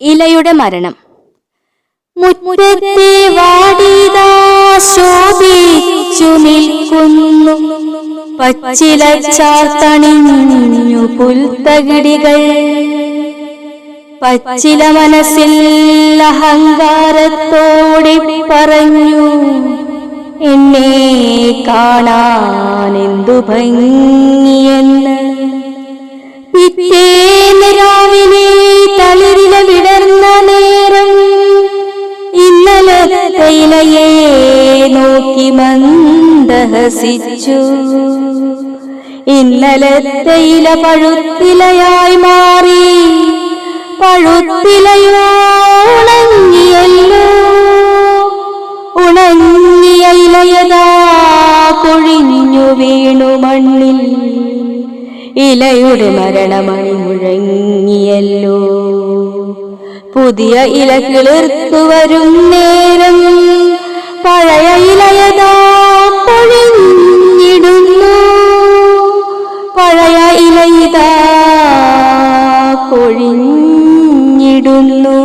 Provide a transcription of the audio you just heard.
ഇലയുടെ മരണം. മുറ്റത്തെ വാടിതാ ശോഭിച്ചു നിൽക്കുന്നു, പച്ചില ചാർത്തണിഞ്ഞു പുൽത്തകിടികൾ. പച്ചില മനസ്സിൽ അഹങ്കാരത്തോടെ പറഞ്ഞു, എന്നെ കാണാൻ എന്തു ഭംഗിയെന്ന്. പിറ്റേന്ന് രാവിലെ തളിരില വിടർന്ന നേരം ഇന്നലത്തെ ഇലയെ നോക്കി മന്ദഹസിച്ചു. ഇന്നലത്തെ ഇല പഴുത്തിലയായി മാറി, പഴുത്തിലയോ ഉണങ്ങിയല്ലോ. ഉണങ്ങിയ ഇലയതാ കൊഴിഞ്ഞു വീണു മണ്ണിൽ, ഇലയുടെ മരണമണി മുഴങ്ങിയല്ലോ. പുതിയ ഇല കിളിർത്തു വരും നേരം പഴയ ഇലയതാ പൊഴിഞ്ഞിടുന്നു, പഴയ ഇലയിതാ പൊഴിഞ്ഞിടുന്നു.